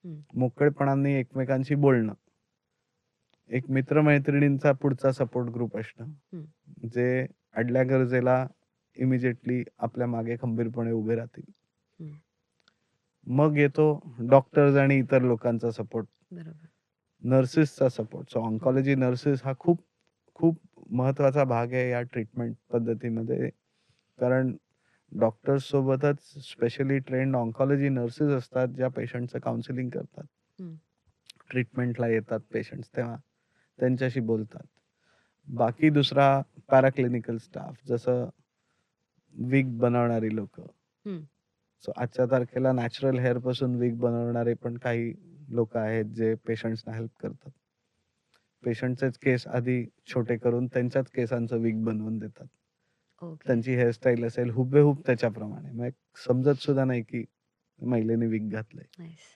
हं, मोकळेपणाने एकमेकांशी बोलणं, एक मित्र-मैत्रिणींचा पुढचा सपोर्ट ग्रुप असणं, हं, जे अडल्या गरजेला इमिडिएटली आपल्या मागे खंबीरपणे उभे राहतील. हं. मग येतो डॉक्टर्स आणि इतर लोकांचा सपोर्ट, बरोबर. नर्सेसचा सपोर्ट. सो हं, ऑन्कॉलॉजी नर्सेस हा खूप खूप महत्वाचा भाग आहे या ट्रीटमेंट पद्धतीमध्ये. कारण डॉक्टर्स सोबतच स्पेशली ट्रेन्ड ऑन्कॉलॉजी नर्सेस असतात, ज्या पेशंटचं काउन्सिलिंग करतात. हं, ट्रीटमेंटला येतात पेशंट्स तेव्हा त्यांच्याशी बोलतात. बाकी दुसरा पॅराक्लिनिकल स्टाफ जसं विग बनवणारी लोकं. हं. सो आजच्या तारखेला नॅचरल हेअर पासून विग बनवणारे पण काही लोकं आहेत, जे पेशंट्सना हेल्प करतात. पेशंटचेच केस आधी छोटे करून त्यांच्याच केसांचं विग बनवून देतात. ओके. त्यांची हेअरस्टाईल असेल हुबेहूब त्याच्याप्रमाणे. मग समजत सुद्धा नाही की महिलेने विग घातलंय. नाईस.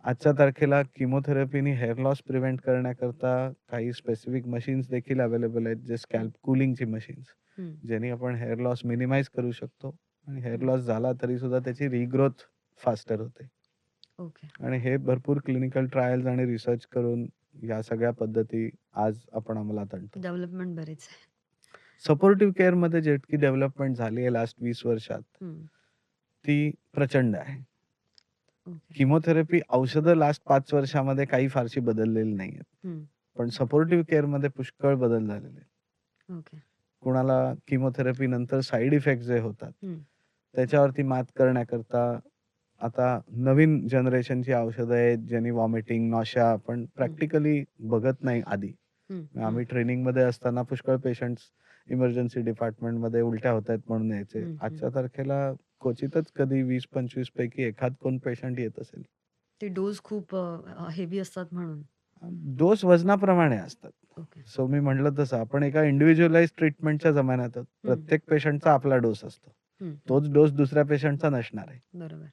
आजच्या तारखेला किमोथेरपीनी हेअर लॉस प्रिव्हेंट करण्याकरता काही स्पेसिफिक मशीन्स देखील अवेलेबल आहेत, जे हं, स्कॅल्प कूलिंगची मशीन्स. हं, ज्याने आपण हेअर लॉस मिनिमाइज करू शकतो आणि हेअर हं. लॉस झाला तरी सुद्धा त्याची रिग्रोथ फास्टर होते. ओके. आणि हे भरपूर क्लिनिकल ट्रायल्स आणि रिसर्च करून या सगळ्या पद्धती आज आपण अंमलात आणतो. डेव्हलपमेंट बरीच आहे. सपोर्टिव्ह केअरमध्ये जितकी डेव्हलपमेंट झाली आहे लास्ट 20 वर्षात, हं, ती प्रचंड आहे. ओके. किमोथेरपी औषधं लास्ट 5 वर्षामध्ये काही फारशी बदललेली नाहीयेत. हं, पण सपोर्टिव्ह केअरमध्ये पुष्कळ बदल झालेले आहेत. ओके. कुणाला किमोथेरपी नंतर साइड इफेक्ट्स जे होतात, हं, त्याच्यावरती मात करण्याकरता आता नवीन जनरेशनची औषधं आहेत, ज्यांनी व्हॉमिटिंग, नॉशा आपण हं, प्रॅक्टिकली बघत नाही आधी. हं, हं, आम्ही ट्रेनिंगमध्ये असताना पुष्कळ पेशंट्स इमर्जन्सी डिपार्टमेंटमध्ये उलट्या होतायत म्हणून यायचे. हं, हं. आजच्या तारखेला क्वचितच कधी 20-25 पैकी एखाद कोण पेशंट येत असेल. ते डोस खूप हेवी असतात म्हणून. डोस वजनाप्रमाणे असतात. ओके. सो मी म्हटलं तसं आपण एका इंडिव्हिज्युअलाइज्ड ट्रीटमेंटच्या जमान्यात आहोत. हं, प्रत्येक पेशंटचा आपला डोस असतो. हं, हं. तोच डोस दुसऱ्या पेशंटचा नसणार आहे. बरोबर.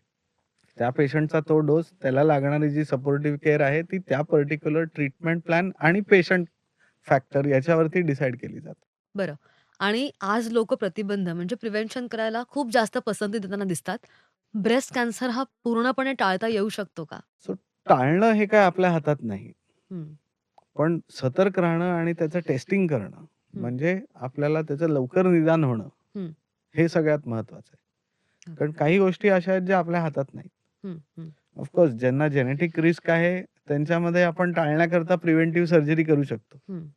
त्या पेशंटचा तो डोस, त्याला लागणारी जी सपोर्टिव्ह केअर आहे, ती त्या पर्टिक्युलर ट्रीटमेंट प्लॅन आणि पेशंट फॅक्टर याच्यावरती डिसाईड केली जाते. बरं. आणि आज लोकं प्रतिबंध म्हणजे प्रिव्हेन्शन करायला खूप जास्त पसंती देताना दिसतात. ब्रेस्ट कॅन्सर हा पूर्णपणे टाळता येऊ शकतो का? सो टाळणं हे काय आपल्या हातात नाही. हं, पण सतर्क राहणं आणि त्याचं टेस्टिंग करणं, हं, म्हणजे आपल्याला त्याचं लवकर निदान होणं, हं. हे सगळ्यात महत्त्वाचं आहे. कारण ओके. काही गोष्टी अशा आहेत ज्या आपल्या हातात नाहीत. हं, हं, ऑफकोर्स ज्यांना जेनेटिक रिस्क आहे, त्यांच्यामध्ये आपण टाळण्याकरता प्रिव्हेंटिव्ह सर्जरी करू शकतो. हं,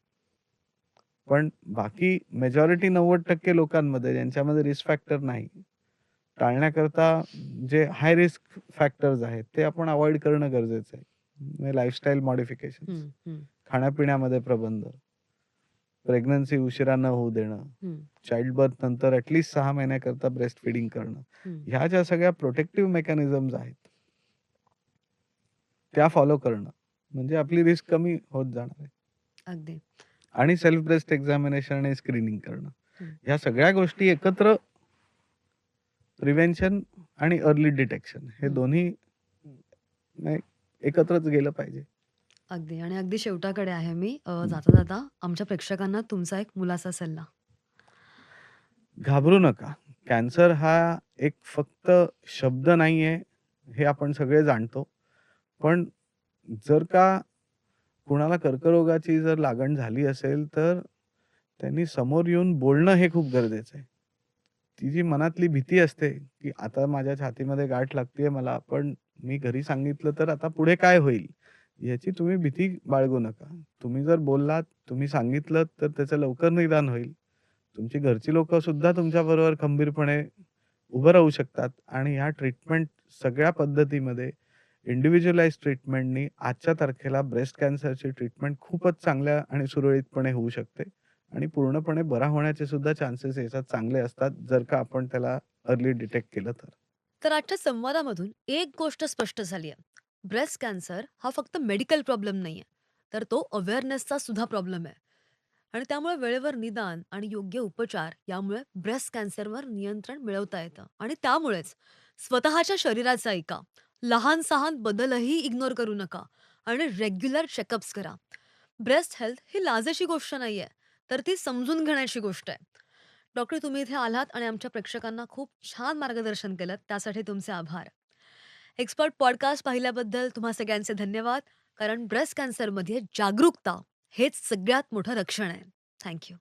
पण बाकी मेजॉरिटी 90% लोकांमध्ये ज्यांच्यामध्ये रिस्क फॅक्टर नाही, टाळण्याकरता जे हाय रिस्क फॅक्टर्स आहेत, ते आपण अव्हॉइड करणं गरजेचं आहे. म्हणजे लाईफस्टाईल मॉडिफिकेशन्स, हं, हं, खाण्यापिण्यामध्ये प्रबंध, प्रेग्नन्सी उशिरा न होऊ देणं, हं, चाइल्ड बर्थ नंतर ॲटलीस्ट 6 महिन्याकरता ब्रेस्ट फीडिंग करणं. हं. ह्या ज्या सगळ्या प्रोटेक्टिव्ह मेकॅनिझम्स आहेत, त्या फॉलो करणं, म्हणजे आपली रिस्क कमी होत जाणार आहे. अगदी. आणि सेल्फ ब्रेस्ट एक्झामिनेशन आणि स्क्रीनिंग करणं. हं. ह्या सगळ्या गोष्टी एकत्र प्रिव्हेन्शन आणि अर्ली डिटेक्शन हे हं. दोन्ही नाही एकत्रच गेलं पाहिजे. अगदी आणि अगदी शेवटाकडे आहे मी. हं. जाता-जाता आमच्या प्रेक्षकांना तुमचा एक मुलाचा सल्ला. घाबरू नका. कॅन्सर हा एक फक्त शब्द नाहीये, हे आपण सगळे जाणतो. पण जर का कुणाला कर्करोगाची जर लागण झाली असेल, तर त्यांनी समोर येऊन बोलणं हे खूप गरजेचं आहे. ती जी मनातली भीती असते, की आता माझ्या छातीमध्ये गाठ लागतेय मला, पण मी घरी सांगितलं तर आता पुढे काय होईल? याची तुम्ही भीती बाळगू नका. तुम्ही जर बोललात, तुम्ही सांगितलत, तर त्याचं लवकर निदान होईल. तुमची घरची लोकं सुद्धा तुमच्याबरोबर खंबीरपणे उभं राहू शकतात आणि ह्या ट्रीटमेंट सगळ्या पद्धतीमध्ये इंडिव्हिज्युअलाइज्ड ट्रीटमेंटनी आजच्या तारखेला ब्रेस्ट कॅन्सरची ट्रीटमेंट खूपच चांगल्या आणि सुरळीतपणे होऊ शकते आणि पूर्णपणे बरा होण्याचे सुद्धा चान्सेस याच्यात चांगले असतात, जर का आपण त्याला अर्ली डिटेक्ट केलं तर. तर आजच्या संवादामधून एक गोष्ट स्पष्ट झाली आहे. ब्रेस्ट कॅन्सर हा फक्त मेडिकल प्रॉब्लेम नाहीये, तर तो अवेअरनेसचा सुद्धा प्रॉब्लेम आहे. आणि त्यामुळे वेळेवर निदान आणि योग्य उपचार यामुळे ब्रेस्ट कॅन्सरवर नियंत्रण मिळवता येतं. आणि त्यामुळेच स्वतःच्या शरीराचं ऐका. लहान-सहान बदलही इग्नोर करू नका आणि रेग्युलर चेकअप्स करा. ब्रेस्ट हेल्थ ही लाजेची गोष्ट नाहीये, तर ती समजून घेण्याची गोष्ट आहे. डॉक्टर तुम्ही इथे आलात आणि आमच्या प्रेक्षकांना खूप छान मार्गदर्शन केलं त्यासाठी तुमचे आभार. एक्सपर्ट पॉडकास्ट पाहिल्याबद्दल तुम्हा सगळ्यांचे धन्यवाद. कारण ब्रेस्ट कॅन्सरमध्ये जागरूकता हेच सगळ्यात मोठं रक्षण आहे. Thank you.